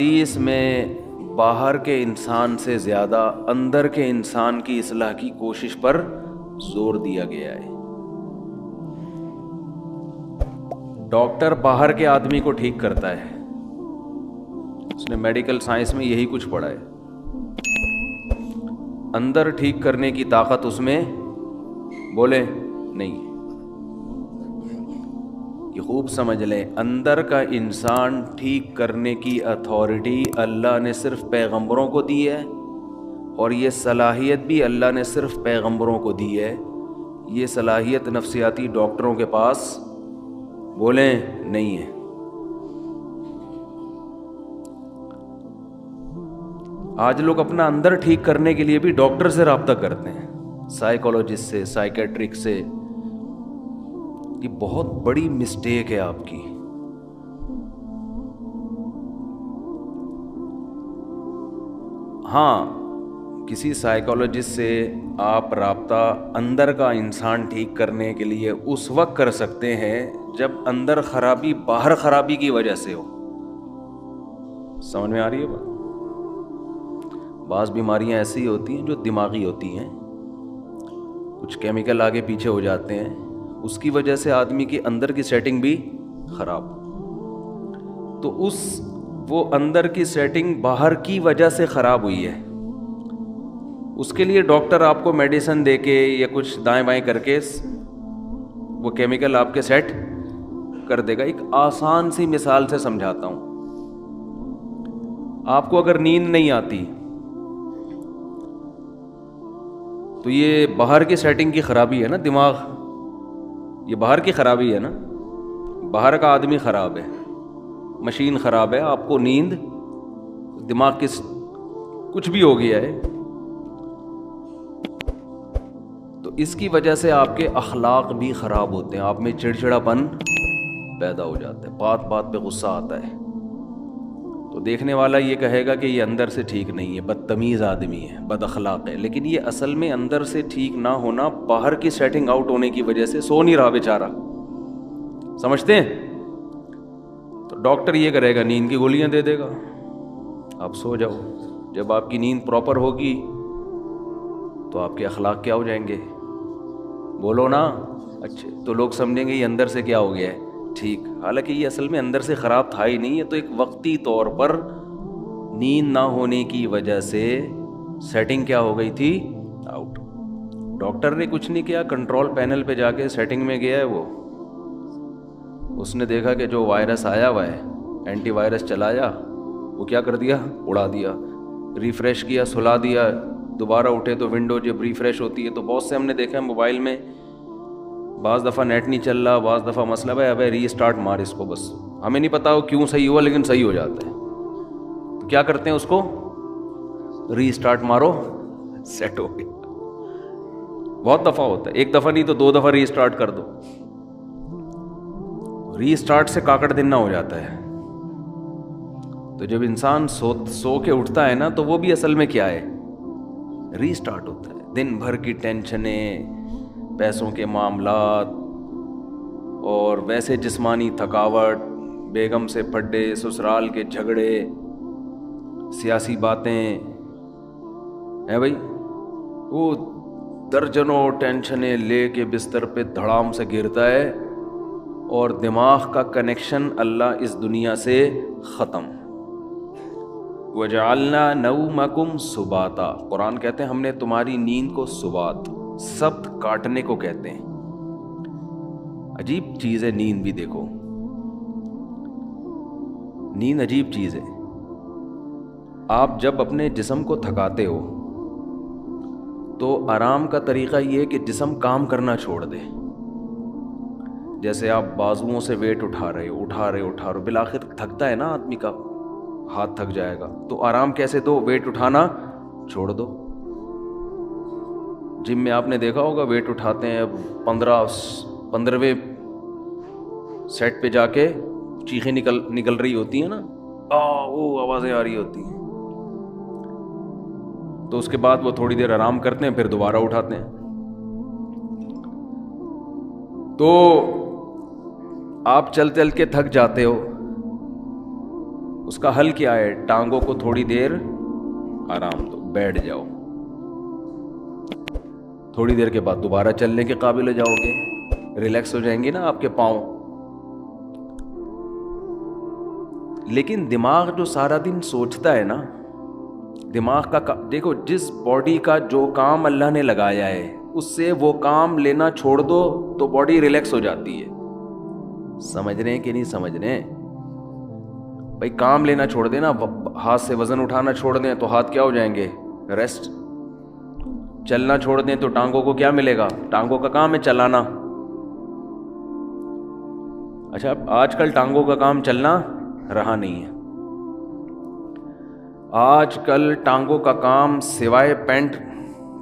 حدیث میں باہر کے انسان سے زیادہ اندر کے انسان کی اصلاح کی کوشش پر زور دیا گیا ہے۔ ڈاکٹر باہر کے آدمی کو ٹھیک کرتا ہے، اس نے میڈیکل سائنس میں یہی کچھ پڑھا ہے۔ اندر ٹھیک کرنے کی طاقت اس میں بولے نہیں ہے۔ یہ خوب سمجھ لیں، اندر کا انسان ٹھیک کرنے کی اتھارٹی اللہ نے صرف پیغمبروں کو دی ہے، اور یہ صلاحیت بھی اللہ نے صرف پیغمبروں کو دی ہے۔ یہ صلاحیت نفسیاتی ڈاکٹروں کے پاس بولیں نہیں ہے۔ آج لوگ اپنا اندر ٹھیک کرنے کے لیے بھی ڈاکٹر سے رابطہ کرتے ہیں، سائیکولوجسٹ سے، سائیکیٹرک سے۔ یہ بہت بڑی مسٹیک ہے آپ کی۔ ہاں، کسی سائیکولوجسٹ سے آپ رابطہ اندر کا انسان ٹھیک کرنے کے لیے اس وقت کر سکتے ہیں جب اندر خرابی باہر خرابی کی وجہ سے ہو۔ سمجھ میں آ رہی ہے بات؟ بعض بیماریاں ایسی ہوتی ہیں جو دماغی ہوتی ہیں، کچھ کیمیکل آگے پیچھے ہو جاتے ہیں، اس کی وجہ سے آدمی کی اندر کی سیٹنگ بھی خراب۔ تو وہ اندر کی سیٹنگ باہر کی وجہ سے خراب ہوئی ہے، اس کے لیے ڈاکٹر آپ کو میڈیسن دے کے یا کچھ دائیں بائیں کر کے وہ کیمیکل آپ کے سیٹ کر دے گا۔ ایک آسان سی مثال سے سمجھاتا ہوں۔ آپ کو اگر نیند نہیں آتی تو یہ باہر کی سیٹنگ کی خرابی ہے نا، دماغ، یہ باہر کی خرابی ہے نا، باہر کا آدمی خراب ہے، مشین خراب ہے، آپ کو نیند، دماغ کی کچھ بھی ہو گیا ہے، تو اس کی وجہ سے آپ کے اخلاق بھی خراب ہوتے ہیں، آپ میں چڑچڑاپن پیدا ہو جاتا ہے، بات بات پہ غصہ آتا ہے۔ تو دیکھنے والا یہ کہے گا کہ یہ اندر سے ٹھیک نہیں ہے، بدتمیز آدمی ہے، بد اخلاق ہے، لیکن یہ اصل میں اندر سے ٹھیک نہ ہونا باہر کی سیٹنگ آؤٹ ہونے کی وجہ سے سو نہیں رہا بیچارہ۔ سمجھتے ہیں؟ تو ڈاکٹر یہ کرے گا، نیند کی گولیاں دے دے گا، آپ سو جاؤ۔ جب آپ کی نیند پراپر ہوگی تو آپ کے اخلاق کیا ہو جائیں گے؟ بولو نا۔ اچھے تو لوگ سمجھیں گے یہ اندر سے کیا ہو گیا ہے، ٹھیک، حالانکہ یہ اصل میں اندر سے خراب تھا ہی نہیں، یہ تو ایک وقتی طور پر نیند نہ ہونے کی وجہ سے سیٹنگ کیا ہو گئی تھی، آؤٹ۔ ڈاکٹر نے کچھ نہیں کیا، کنٹرول پینل پہ جا کے سیٹنگ میں گیا ہے، وہ اس نے دیکھا کہ جو وائرس آیا ہوا ہے، اینٹی وائرس چلایا، وہ کیا کر دیا، اڑا دیا، ریفریش کیا، سلا دیا، دوبارہ اٹھے تو ونڈو جب ریفریش ہوتی ہے تو بہت سے ہم نے دیکھا ہے موبائل میں، بعض دفعہ نیٹ نہیں چل رہا، بعض دفعہ مسئلہ ہے، ابے ری اسٹارٹ مار اس کو، بس ہمیں نہیں پتا وہ کیوں صحیح ہوا لیکن صحیح ہو جاتا ہے، تو کیا کرتے ہیں اس کو، ری اسٹارٹ مارو، سیٹ ہو گیا۔ بہت دفعہ ہوتا ہے، ایک دفعہ نہیں تو 2 دفعہ ری اسٹارٹ کر دو، ری اسٹارٹ سے کاکڑ دن نہ ہو جاتا ہے۔ تو جب انسان سو کے اٹھتا ہے نا تو وہ بھی اصل میں کیا ہے، ری اسٹارٹ ہوتا ہے۔ دن بھر کی ٹینشنیں، پیسوں کے معاملات، اور ویسے جسمانی تھکاوٹ، بیگم سے پھڈے، سسرال کے جھگڑے، سیاسی باتیں ہیں بھائی، وہ درجنوں ٹینشنیں لے کے بستر پہ دھڑام سے گرتا ہے، اور دماغ کا کنیکشن اللہ اس دنیا سے ختم۔ وَجَعَلْنَا نَوْمَكُمْ سُبَاتًا، قرآن کہتے ہیں ہم نے تمہاری نیند کو سبات، سبت کاٹنے کو کہتے ہیں۔ عجیب چیز ہے نیند بھی، دیکھو نیند عجیب چیز ہے۔ آپ جب اپنے جسم کو تھکاتے ہو تو آرام کا طریقہ یہ ہے کہ جسم کام کرنا چھوڑ دے۔ جیسے آپ بازوؤں سے ویٹ اٹھا رہے ہو، بالآخر تھکتا ہے نا آدمی کا ہاتھ، تھک جائے گا، تو آرام کیسے دو، ویٹ اٹھانا چھوڑ دو۔ جم میں آپ نے دیکھا ہوگا ویٹ اٹھاتے ہیں، 15ویں سیٹ پہ جا کے چیخیں نکل رہی ہوتی ہیں نا، وہ آوازیں آ رہی ہوتی ہیں، تو اس کے بعد وہ تھوڑی دیر آرام کرتے ہیں، پھر دوبارہ اٹھاتے ہیں۔ تو آپ چل کے تھک جاتے ہو، اس کا حل کیا ہے؟ ٹانگوں کو تھوڑی دیر آرام دو، بیٹھ جاؤ، تھوڑی دیر کے بعد دوبارہ چلنے کے قابل ہو جاؤ گے، ریلیکس ہو جائیں گے نا آپ کے پاؤں۔ لیکن دماغ جو سارا دن سوچتا ہے نا، دماغ کا دیکھو، جس باڈی کا جو کام اللہ نے لگایا ہے اس سے وہ کام لینا چھوڑ دو تو باڈی ریلیکس ہو جاتی ہے۔ سمجھ رہے ہیں کہ نہیں سمجھ رہے ہیں بھائی؟ کام لینا چھوڑ دیں نا، ہاتھ سے وزن اٹھانا چھوڑ دیں تو ہاتھ کیا ہو جائیں گے؟ ریسٹ۔ چلنا چھوڑ دیں تو ٹانگوں کو کیا ملے گا؟ ٹانگوں کا کام ہے چلانا۔ اچھا، آج کل ٹانگوں کا کام چلنا رہا نہیں ہے۔ آج کل ٹانگوں کا کام سوائے پینٹ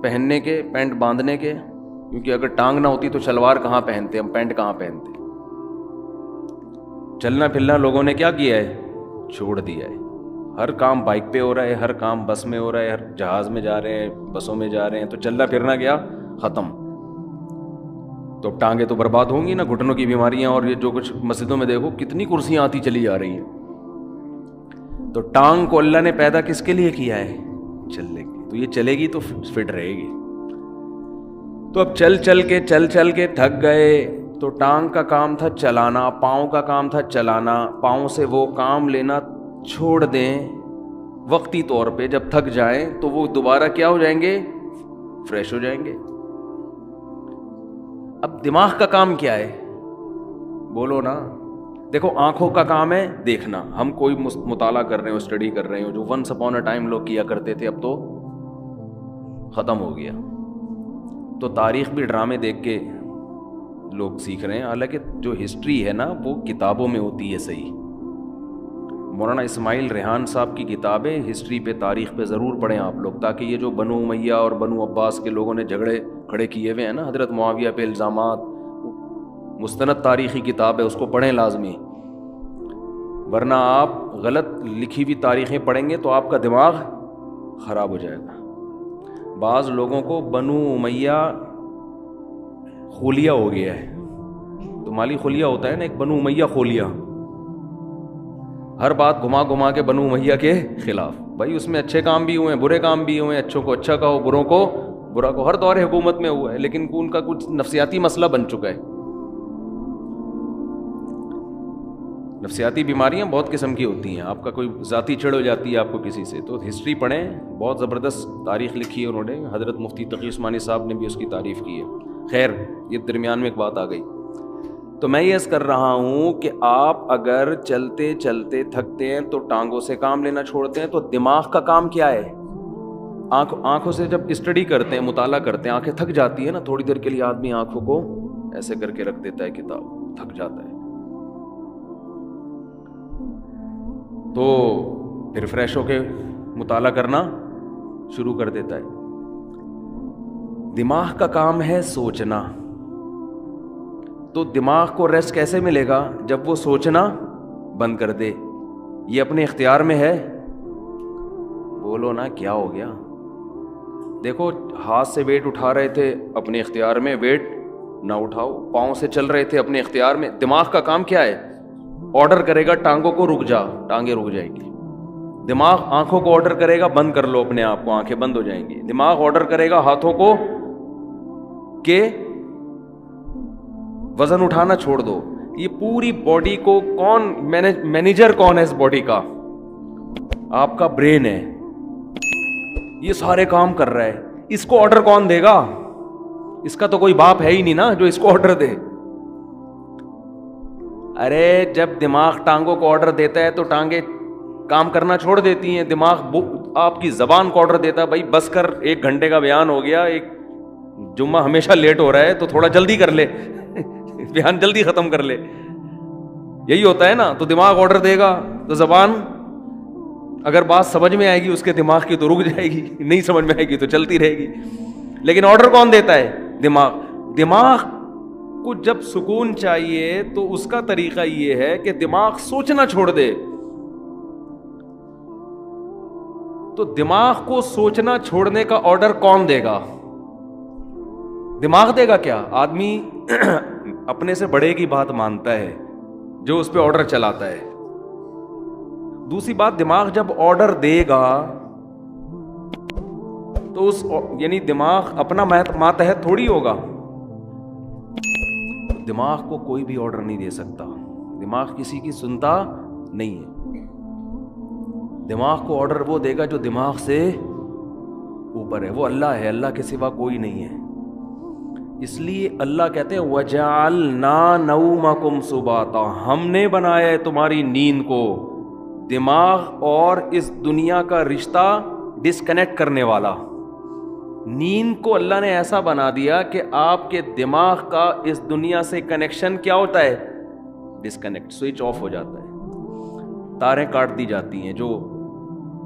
پہننے کے، پینٹ باندھنے کے، کیونکہ اگر ٹانگ نہ ہوتی تو شلوار کہاں پہنتے، ہم پینٹ کہاں پہنتے۔ چلنا پھرنا لوگوں نے کیا کیا ہے؟ چھوڑ دیا ہے۔ ہر کام بائک پہ ہو رہا ہے، ہر کام بس میں ہو رہا ہے، ہر جہاز میں جا رہے ہیں، بسوں میں جا رہے ہیں، تو چلنا پھرنا گیا ختم۔ تو ٹانگیں تو برباد ہوں گی نا، گھٹنوں کی بیماریاں، اور یہ جو کچھ مسجدوں میں دیکھو کتنی کرسیاں آتی چلی جا رہی ہیں۔ تو ٹانگ کو اللہ نے پیدا کس کے لیے کیا ہے؟ چلنے کی۔ تو یہ چلے گی تو فٹ رہے گی۔ تو اب چل چل کے تھک گئے تو ٹانگ کا کام تھا چلانا، پاؤں کا کام تھا چلانا، پاؤں سے وہ کام لینا چھوڑ دیں وقتی طور پہ، جب تھک جائیں تو وہ دوبارہ کیا ہو جائیں گے؟ فریش ہو جائیں گے۔ اب دماغ کا کام کیا ہے؟ بولو نا۔ دیکھو، آنکھوں کا کام ہے دیکھنا، ہم کوئی مطالعہ کر رہے ہو، اسٹڈی کر رہے ہو، جو ونس اپون اے ٹائم لوگ کیا کرتے تھے اب تو ختم ہو گیا۔ تو تاریخ بھی ڈرامے دیکھ کے لوگ سیکھ رہے ہیں، حالانکہ جو ہسٹری ہے نا وہ کتابوں میں ہوتی ہے صحیح۔ مولانا اسماعیل ریحان صاحب کی کتابیں ہسٹری پہ، تاریخ پہ ضرور پڑھیں آپ لوگ، تاکہ یہ جو بنو امیہ اور بنو عباس کے لوگوں نے جھگڑے کھڑے کیے ہوئے ہیں نا، حضرت معاویہ پہ الزامات، مستند تاریخی کتاب ہے، اس کو پڑھیں لازمی، ورنہ آپ غلط لکھی ہوئی تاریخیں پڑھیں گے تو آپ کا دماغ خراب ہو جائے گا۔ بعض لوگوں کو بنو امیہ خلیہ ہو گیا ہے، تو مالی خلیہ ہوتا ہے نا، ایک بنو امیہ خلیہ، ہر بات گھما گھما کے بنو امیہ کے خلاف۔ بھائی اس میں اچھے کام بھی ہوئے ہیں، برے کام بھی ہوئے ہیں، اچھوں کو اچھا کہو، بروں کو برا کہو، ہر دور حکومت میں ہوا ہے، لیکن ان کا کچھ نفسیاتی مسئلہ بن چکا ہے۔ نفسیاتی بیماریاں بہت قسم کی ہوتی ہیں، آپ کا کوئی ذاتی چڑ ہو جاتی ہے آپ کو کسی سے، تو ہسٹری پڑھیں، بہت زبردست تاریخ لکھی ہے انہوں نے، حضرت مفتی تقی عثمانی صاحب نے بھی اس کی تعریف کی ہے۔ خیر، یہ درمیان میں ایک بات آ گئی، تو میں یہ عرض کر رہا ہوں کہ آپ اگر چلتے چلتے تھکتے ہیں تو ٹانگوں سے کام لینا چھوڑتے ہیں، تو دماغ کا کام کیا ہے؟ آنکھوں سے جب اسٹڈی کرتے ہیں، مطالعہ کرتے ہیں، آنکھیں تھک جاتی ہیں نا، تھوڑی دیر کے لیے آدمی آنکھوں کو ایسے کر کے رکھ دیتا ہے، کتاب تھک جاتا ہے، تو پھر فریش ہو کے مطالعہ کرنا شروع کر دیتا ہے۔ دماغ کا کام ہے سوچنا، تو دماغ کو ریسٹ کیسے ملے گا؟ جب وہ سوچنا بند کر دے۔ یہ اپنے اختیار میں ہے؟ بولو نا، کیا ہو گیا؟ دیکھو، ہاتھ سے ویٹ اٹھا رہے تھے، اپنے اختیار میں، ویٹ نہ اٹھاؤ۔ پاؤں سے چل رہے تھے، اپنے اختیار میں۔ دماغ کا کام کیا ہے؟ آرڈر کرے گا ٹانگوں کو رک جا، ٹانگیں رک جائیں گی۔ دماغ آنکھوں کو آرڈر کرے گا بند کر لو اپنے آپ کو، آنکھیں بند ہو جائیں گی۔ دماغ آرڈر کرے گا ہاتھوں کو کہ وزن اٹھانا چھوڑ دو۔ یہ پوری باڈی کو کون مینیجر کون ہے اس باڈی کا؟ آپ کا برین ہے، یہ سارے کام کر رہا ہے۔ اس کو آرڈر کون دے گا؟ اس کا تو کوئی باپ ہے ہی نہیں نا جو اس کو آرڈر دے۔ ارے جب دماغ ٹانگوں کو آرڈر دیتا ہے تو ٹانگیں کام کرنا چھوڑ دیتی ہیں۔ دماغ آپ کی زبان کو آرڈر دیتا ہے، بھائی بس کر، 1 گھنٹے کا بیان ہو گیا، ایک جمعہ ہمیشہ لیٹ ہو رہا ہے تو تھوڑا جلدی کر لے، بیان جلدی ختم کر لے۔ یہی ہوتا ہے نا، تو دماغ آرڈر دے گا تو زبان اگر بات سمجھ میں آئے گی اس کے دماغ کی تو رک جائے گی، نہیں سمجھ میں آئے گی تو چلتی رہے گی۔ لیکن آرڈر کون دیتا ہے؟ دماغ۔ دماغ کو جب سکون چاہیے تو اس کا طریقہ یہ ہے کہ دماغ سوچنا چھوڑ دے۔ تو دماغ کو سوچنا چھوڑنے کا آرڈر کون دے گا؟ دماغ دے گا کیا؟ آدمی اپنے سے بڑے کی بات مانتا ہے جو اس پہ آرڈر چلاتا ہے، دوسری بات، دماغ جب آرڈر دے گا تو اس یعنی دماغ اپنا ماتحت تھوڑی ہوگا. دماغ کو کوئی بھی آرڈر نہیں دے سکتا. دماغ کسی کی سنتا نہیں ہے. دماغ کو آرڈر وہ دے گا جو دماغ سے اوپر ہے، وہ اللہ ہے، اللہ کے سوا کوئی نہیں ہے. اس لیے اللہ کہتے ہیں وَجَعَلْنَا نَوْمَكُمْ سُبَاتًا، ہم نے بنایا ہے تمہاری نیند کو دماغ اور اس دنیا کا رشتہ ڈسکنیکٹ کرنے والا. نیند کو اللہ نے ایسا بنا دیا کہ آپ کے دماغ کا اس دنیا سے کنیکشن کیا ہوتا ہے؟ ڈسکنیکٹ، سوئچ آف ہو جاتا ہے. تاریں کاٹ دی جاتی ہیں، جو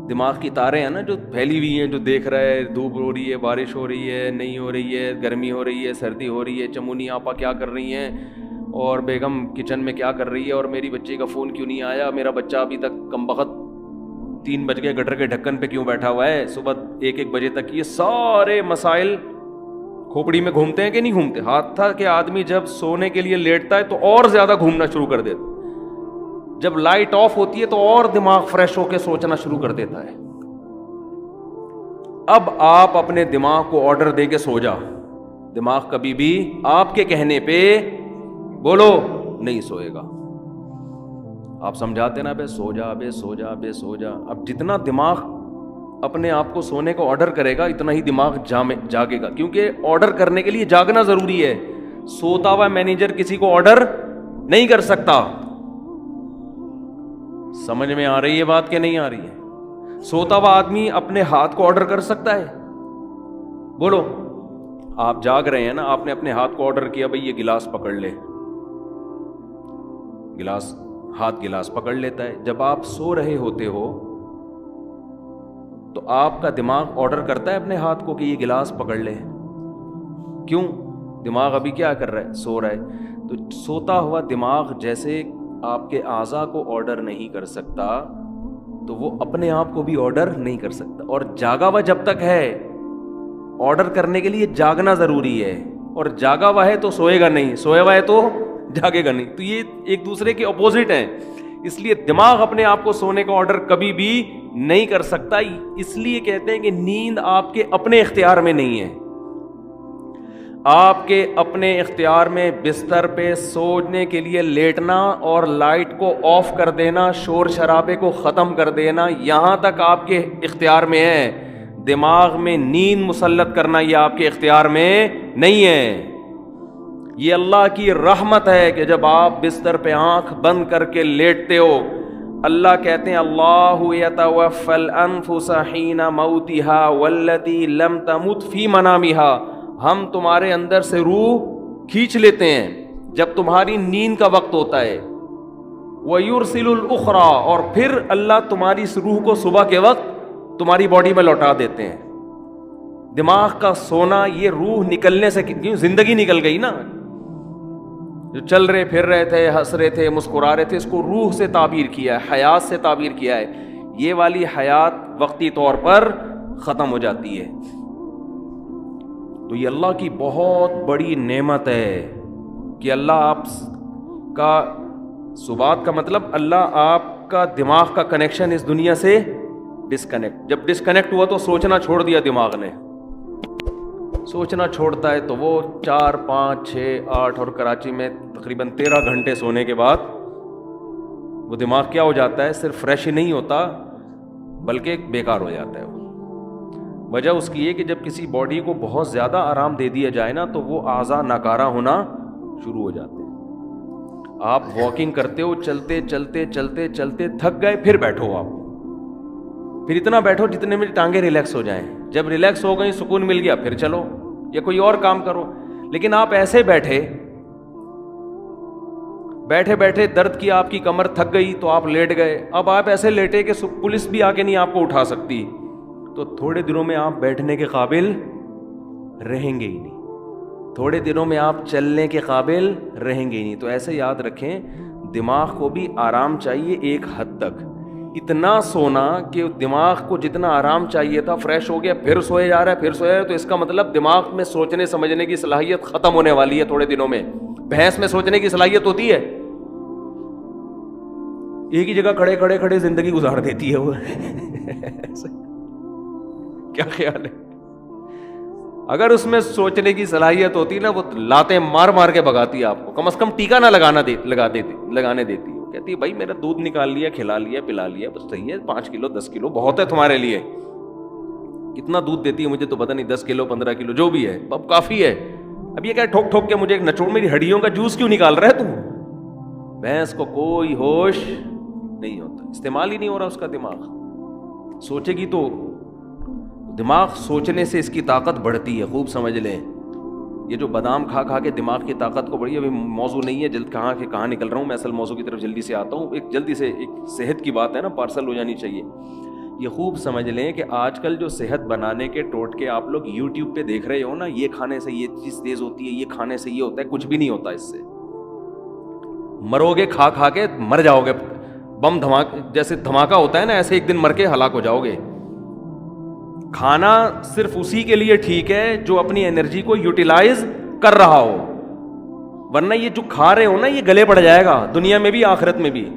دماغ کی تاریں ہیں نا جو پھیلی ہوئی ہیں، جو دیکھ رہا ہے دھوپ ہو رہی ہے، بارش ہو رہی ہے، نہیں ہو رہی ہے، گرمی ہو رہی ہے، سردی ہو رہی ہے، چمونی آپا کیا کر رہی ہیں، اور بیگم کچن میں کیا کر رہی ہے، اور میری بچی کا فون کیوں نہیں آیا، میرا بچہ ابھی تک کمبخت 3 بج گئے گٹر کے ڈھکن پہ کیوں بیٹھا ہوا ہے، صبح 1 بجے تک. یہ سارے مسائل کھوپڑی میں گھومتے ہیں کہ نہیں گھومتے؟ حتیٰ کہ آدمی جب سونے کے لیے لیٹتا ہے تو اور زیادہ گھومنا شروع کر دیتا. جب لائٹ آف ہوتی ہے تو اور دماغ فریش ہو کے سوچنا شروع کر دیتا ہے. اب آپ اپنے دماغ کو آرڈر دے کے سو جا. دماغ کبھی بھی آپ کے کہنے پہ بولو نہیں سوئے گا. آپ سمجھاتے نا بے سو جا، بے سو جا، بے سو جا. اب جتنا دماغ اپنے آپ کو سونے کو آرڈر کرے گا اتنا ہی دماغ جاگے گا، کیونکہ آرڈر کرنے کے لیے جاگنا ضروری ہے. سوتا ہوا مینیجر کسی کو آرڈر نہیں کر سکتا. سمجھ میں آ رہی ہے بات کہ نہیں آ رہی ہے؟ سوتا ہوا آدمی اپنے ہاتھ کو آرڈر کر سکتا ہے؟ بولو. آپ جاگ رہے ہیں نا، آپ نے اپنے ہاتھ کو آرڈر کیا بھئی یہ گلاس پکڑ لے، گلاس پکڑ لیتا ہے. جب آپ سو رہے ہوتے ہو تو آپ کا دماغ آرڈر کرتا ہے اپنے ہاتھ کو کہ یہ گلاس پکڑ لے. کیوں؟ دماغ ابھی کیا کر رہا ہے؟ سو رہا ہے. تو سوتا ہوا دماغ جیسے آپ کے اعضاء کو آرڈر نہیں کر سکتا تو وہ اپنے آپ کو بھی آرڈر نہیں کر سکتا. اور جاگا ہوا جب تک ہے، آرڈر کرنے کے لیے جاگنا ضروری ہے. اور جاگا ہوا ہے تو سوئے گا نہیں، سویا ہوا ہے تو جاگے گا نہیں. تو یہ ایک دوسرے کے اپوزٹ ہیں. اس لیے دماغ اپنے آپ کو سونے کا آرڈر کبھی بھی نہیں کر سکتا. اس لیے کہتے ہیں کہ نیند آپ کے اپنے اختیار میں نہیں ہے. آپ کے اپنے اختیار میں بستر پہ سونے کے لیے لیٹنا اور لائٹ کو آف کر دینا، شور شرابے کو ختم کر دینا، یہاں تک آپ کے اختیار میں ہے. دماغ میں نیند مسلط کرنا یہ آپ کے اختیار میں نہیں ہے. یہ اللہ کی رحمت ہے کہ جب آپ بستر پہ آنکھ بند کر کے لیٹتے ہو، اللہ کہتے ہیں اللہ یتوفی الانفس حین موتها والتی لم تمت فی منامها، ہم تمہارے اندر سے روح کھینچ لیتے ہیں جب تمہاری نیند کا وقت ہوتا ہے. وَيُرْسِلُ الْأُخْرَى، اور پھر اللہ تمہاری اس روح کو صبح کے وقت تمہاری باڈی میں لوٹا دیتے ہیں. دماغ کا سونا یہ روح نکلنے سے، کیوں زندگی نکل گئی نا، جو چل رہے پھر رہے تھے، ہنس رہے تھے، مسکرا رہے تھے، اس کو روح سے تعبیر کیا ہے، حیات سے تعبیر کیا ہے. یہ والی حیات وقتی طور پر ختم ہو جاتی ہے. تو یہ اللہ کی بہت بڑی نعمت ہے کہ اللہ آپ کا سبات کا مطلب اللہ آپ کا دماغ کا کنیکشن اس دنیا سے ڈسکنیکٹ. جب ڈسکنیکٹ ہوا تو سوچنا چھوڑ دیا دماغ نے. سوچنا چھوڑتا ہے تو وہ 4 5 6 8 اور کراچی میں تقریباً 13 گھنٹے سونے کے بعد وہ دماغ کیا ہو جاتا ہے؟ صرف فریش ہی نہیں ہوتا بلکہ بیکار ہو جاتا ہے. وجہ اس کی یہ کہ جب کسی باڈی کو بہت زیادہ آرام دے دیا جائے نا تو وہ اعضاء ناکارہ ہونا شروع ہو جاتے ہیں. آپ واکنگ کرتے ہو، چلتے چلتے چلتے چلتے تھک گئے، پھر بیٹھو، آپ پھر اتنا بیٹھو جتنے میں ٹانگیں ریلیکس ہو جائیں. جب ریلیکس ہو گئی، سکون مل گیا، پھر چلو یا کوئی اور کام کرو. لیکن آپ ایسے بیٹھے بیٹھے درد کی آپ کی کمر تھک گئی تو آپ لیٹ گئے. اب آپ ایسے لیٹے کہ پولیس بھی آ کے نہیں آپ کو اٹھا سکتی، تو تھوڑے دنوں میں آپ بیٹھنے کے قابل رہیں گے ہی نہیں. تھوڑے دنوں میں آپ چلنے کے قابل رہیں گے ہی نہیں. تو ایسے یاد رکھیں دماغ کو بھی آرام چاہیے ایک حد تک. اتنا سونا کہ دماغ کو جتنا آرام چاہیے تھا فریش ہو گیا، پھر سوئے جا رہا ہے، پھر سویا رہا ہے، تو اس کا مطلب دماغ میں سوچنے سمجھنے کی صلاحیت ختم ہونے والی ہے تھوڑے دنوں میں. بھینس میں سوچنے کی صلاحیت ہوتی ہے؟ ایک ہی جگہ کھڑے کھڑے کھڑے زندگی گزار دیتی ہے وہ. کیا خیال ہے؟ اگر اس میں سوچنے کی صلاحیت ہوتی نا وہ لاتیں مار مار کے بھگاتی ہے آپ کو, کم از کم ٹیکا نہ لگانے دیتی. کہتی ہے بھائی میرا دودھ نکال لیا, کھلا لیا, پلا لیا, بس صحیح ہے, 5 کلو 10 کلو بہت ہے تمہارے لیے. کتنا دودھ دیتی ہے مجھے تو پتہ نہیں, 10 کلو 15 کلو جو بھی ہے, اب کافی ہے. اب یہ کیا ٹھوک ٹھوک کے مجھے ایک نچوڑ میری ہڈیوں کا جوس کیوں نکال رہا ہے تو؟ بھینس کو کوئی ہوش نہیں ہوتا, استعمال ہی نہیں ہو رہا اس کا دماغ. سوچے گی تو دماغ سوچنے سے اس کی طاقت بڑھتی ہے, خوب سمجھ لیں. یہ جو بادام کھا کھا کے دماغ کی طاقت کو بڑھی, ابھی موضوع نہیں ہے, جلد کہاں نکل رہا ہوں میں اصل موضوع کی طرف جلدی سے آتا ہوں. ایک جلدی سے ایک صحت کی بات ہے نا, پارسل ہو جانی چاہیے. یہ خوب سمجھ لیں کہ آج کل جو صحت بنانے کے ٹوٹکے آپ لوگ یوٹیوب پہ دیکھ رہے ہو نا, یہ کھانے سے یہ چیز تیز ہوتی ہے, یہ کھانے سے یہ ہوتا ہے, کچھ بھی نہیں ہوتا اس سے. مرو گے کھا کھا کے, مر جاؤ گے. بم جیسے دھماکہ ہوتا ہے نا, ایسے ایک دن مر کے ہلاک ہو جاؤ گے. کھانا صرف اسی کے لیے ٹھیک ہے جو اپنی انرجی کو یوٹیلائز کر رہا ہو, ورنہ یہ جو کھا رہے ہو نا یہ گلے پڑ جائے گا, دنیا میں بھی آخرت میں بھی.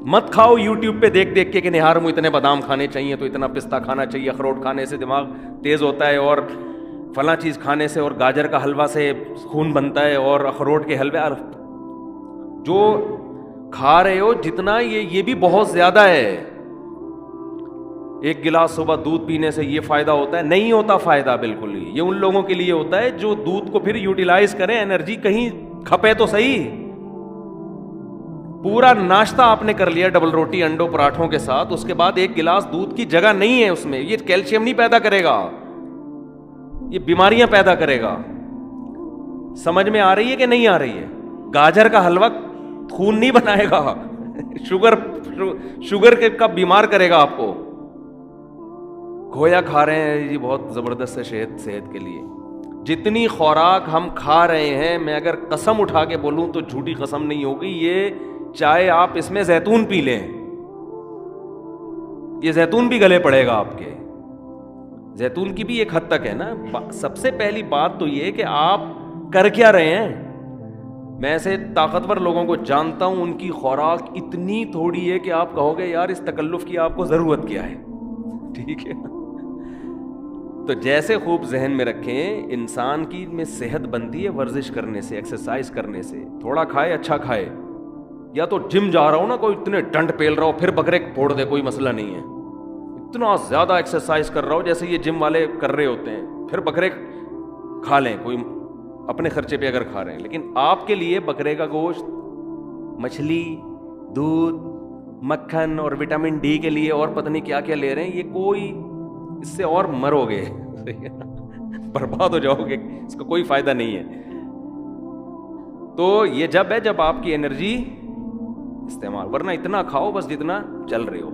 مت کھاؤ یوٹیوب پہ دیکھ دیکھ کے کہ نہار مجھے اتنے بادام کھانے چاہیے, تو اتنا پستہ کھانا چاہیے, اخروٹ کھانے سے دماغ تیز ہوتا ہے, اور فلاں چیز کھانے سے, اور گاجر کا حلوہ سے خون بنتا ہے, اور اخروٹ کے حلوے. جو کھا رہے ہو جتنا یہ بھی بہت زیادہ ہے. ایک گلاس صبح دودھ پینے سے یہ فائدہ ہوتا ہے؟ نہیں ہوتا فائدہ بالکل ہی. یہ ان لوگوں کے لیے ہوتا ہے جو دودھ کو پھر یوٹیلائز کریں, انرجی کہیں کھپے تو صحیح. پورا ناشتہ آپ نے کر لیا ڈبل روٹی انڈوں پراٹھوں کے ساتھ, اس کے بعد ایک گلاس دودھ کی جگہ نہیں ہے اس میں, یہ کیلشیم نہیں پیدا کرے گا, یہ بیماریاں پیدا کرے گا. سمجھ میں آ رہی ہے کہ نہیں آ رہی ہے؟ گاجر کا حلوہ خون نہیں بنائے گا, شوگر کا بیمار کرے گا آپ کو. کھویا کھا رہے ہیں جی, بہت زبردست ہے صحت کے لیے. جتنی خوراک ہم کھا رہے ہیں, میں اگر قسم اٹھا کے بولوں تو جھوٹی قسم نہیں ہوگی, یہ چاہے آپ اس میں زیتون پی لیں, یہ زیتون بھی گلے پڑے گا آپ کے. زیتون کی بھی ایک حد تک ہے نا. سب سے پہلی بات تو یہ کہ آپ کر کیا رہے ہیں. میں ایسے طاقتور لوگوں کو جانتا ہوں, ان کی خوراک اتنی تھوڑی ہے کہ آپ کہو گے یار اس تکلف کی آپ کو ضرورت کیا ہے. ٹھیک ہے, تو جیسے خوب ذہن میں رکھیں, انسان کی میں صحت بنتی ہے ورزش کرنے سے, ایکسرسائز کرنے سے. تھوڑا کھائے اچھا کھائے, یا تو جم جا رہا ہو نا, کوئی اتنے ڈنڈ پیل رہا ہو پھر بکرے پھوڑ دے, کوئی مسئلہ نہیں ہے. اتنا زیادہ ایکسرسائز کر رہا ہو جیسے یہ جم والے کر رہے ہوتے ہیں, پھر بکرے کھا لیں, کوئی اپنے خرچے پہ اگر کھا رہے ہیں. لیکن آپ کے لیے بکرے کا گوشت, مچھلی, دودھ, مکھن اور وٹامن ڈی کے لیے اور پتہ نہیں کیا کیا لے رہے ہیں, یہ کوئی اس سے اور مرو گے, برباد ہو جاؤ گے, اس کا کوئی فائدہ نہیں ہے. تو یہ جب ہے جب آپ کی انرجی استعمال, ورنہ اتنا کھاؤ بس جتنا چل رہے ہو.